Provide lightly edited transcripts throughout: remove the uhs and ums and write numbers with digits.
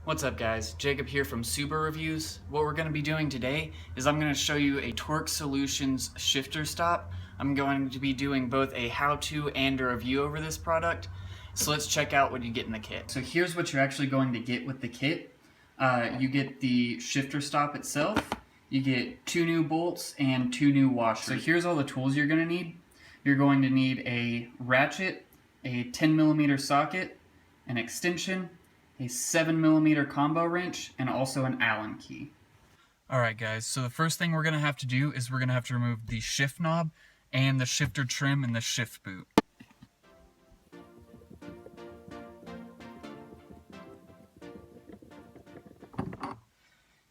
What's up guys, Jacob here from Subaru Reviews. What we're going to be doing today is I'm going to show you a Torque Solutions shifter stop. I'm going to be doing both a how-to and a review over this product. So let's check out what you get in the kit. So here's what you're actually going to get with the kit. You get the shifter stop itself, you get 2 new bolts and 2 new washers. So here's all the tools you're going to need. You're going to need a ratchet, a 10mm socket, an extension, a 7mm combo wrench, and also an Allen key. Alright guys, so the first thing we're going to have to do is we're going to have to remove the shift knob and the shifter trim and the shift boot.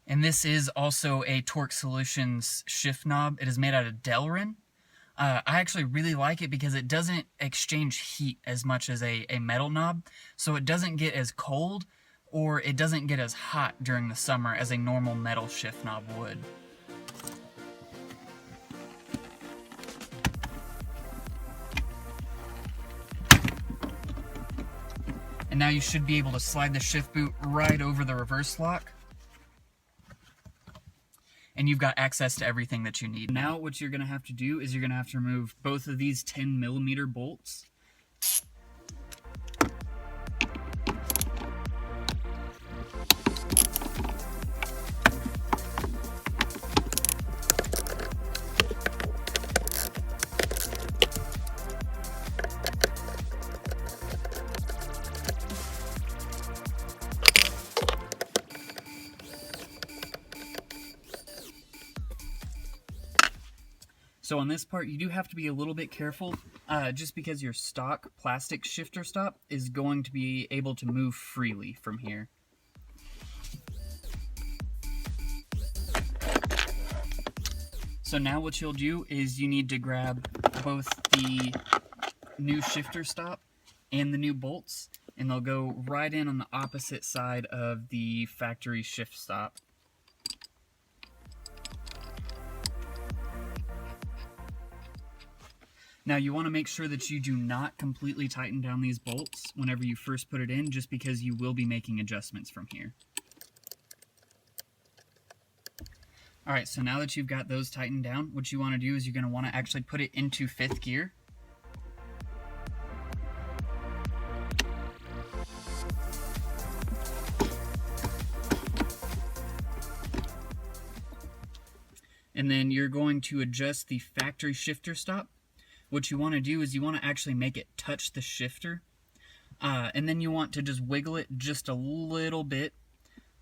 And this is also a Torque Solutions shift knob. It is made out of Delrin. I actually really like it because it doesn't exchange heat as much as a metal knob, so it doesn't get as cold or it doesn't get as hot during the summer as a normal metal shift knob would. And now you should be able to slide the shift boot right over the reverse lock. And you've got access to everything that you need. Now what you're going to have to do is you're going to have to remove both of these 10mm bolts. So on this part, you do have to be a little bit careful, just because your stock plastic shifter stop is going to be able to move freely from here. So now what you'll do is you need to grab both the new shifter stop and the new bolts, and they'll go right in on the opposite side of the factory shift stop. Now you want to make sure that you do not completely tighten down these bolts whenever you first put it in, just because you will be making adjustments from here. Alright, so now that you've got those tightened down, what you want to do is you're going to want to actually put it into 5th gear. And then you're going to adjust the factory shifter stop. What you want to do is you want to actually make it touch the shifter, and then you want to just wiggle it just a little bit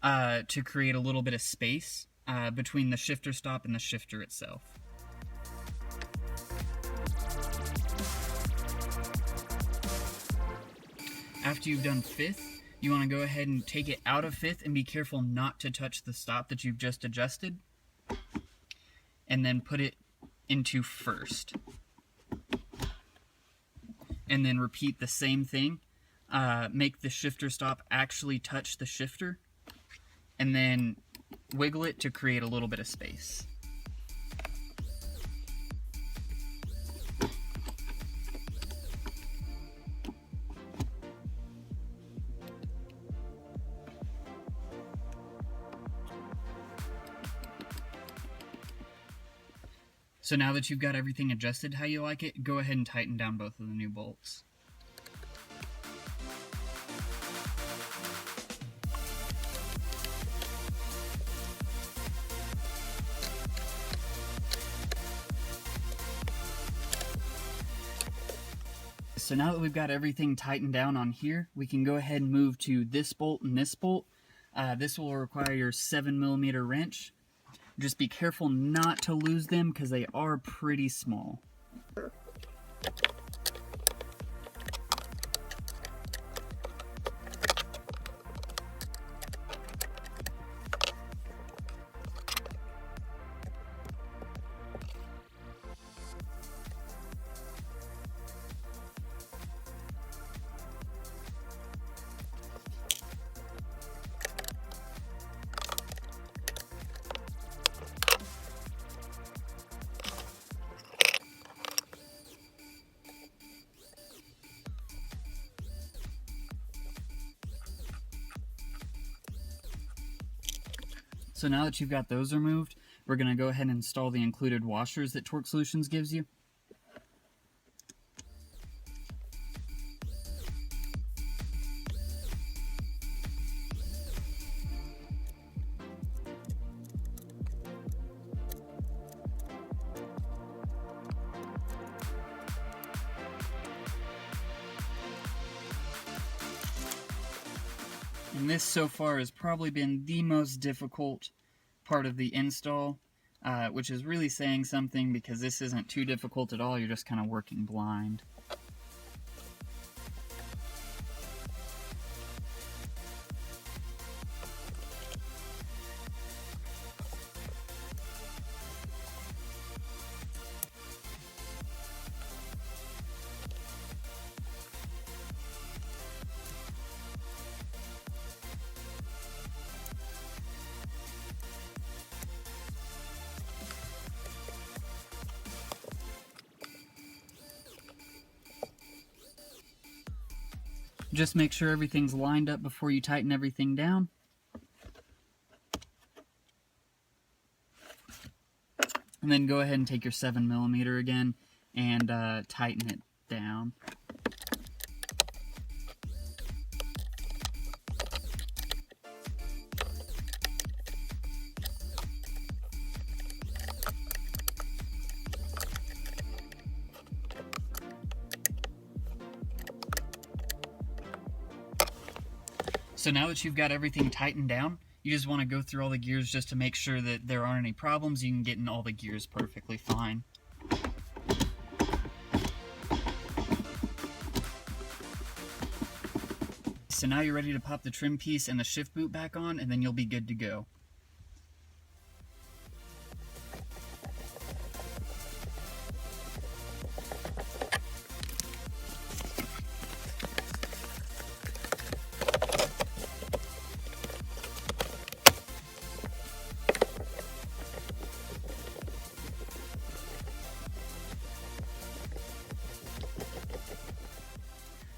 to create a little bit of space between the shifter stop and the shifter itself. After you've done 5th, you want to go ahead and take it out of 5th and be careful not to touch the stop that you've just adjusted, and then put it into 1st. And then repeat the same thing. Make the shifter stop actually touch the shifter, and then wiggle it to create a little bit of space. So now that you've got everything adjusted how you like it, go ahead and tighten down both of the new bolts. So now that we've got everything tightened down on here, we can go ahead and move to this bolt and this bolt. This will require your 7mm wrench. Just be careful not to lose them because they are pretty small. So now that you've got those removed, we're going to go ahead and install the included washers that Torque Solutions gives you. And this so far has probably been the most difficult part of the install, which is really saying something because this isn't too difficult at all. You're just kind of working blind. Just make sure everything's lined up before you tighten everything down. And then go ahead and take your 7mm again and tighten it down. So now that you've got everything tightened down, you just want to go through all the gears just to make sure that there aren't any problems. You can get in all the gears perfectly fine. So now you're ready to pop the trim piece and the shift boot back on, and then you'll be good to go.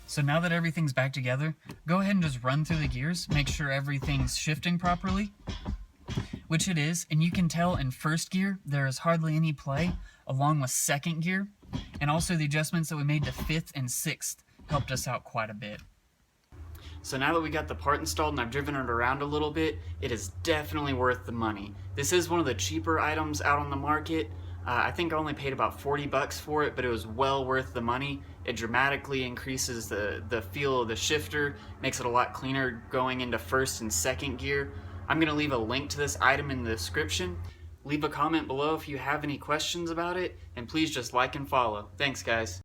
So now that everything's back together, go ahead and just run through the gears, make sure everything's shifting properly, which it is, and you can tell in first gear there is hardly any play, along with second gear, and also the adjustments that we made to fifth and sixth helped us out quite a bit. So now that we got the part installed and I've driven it around a little bit, it is definitely worth the money. This is one of the cheaper items out on the market. I think I only paid about 40 bucks for it, but it was well worth the money. It dramatically increases the feel of the shifter, makes it a lot cleaner going into first and second gear. I'm going to leave a link to this item in the description. Leave a comment below if you have any questions about it, and please just like and follow. Thanks, guys.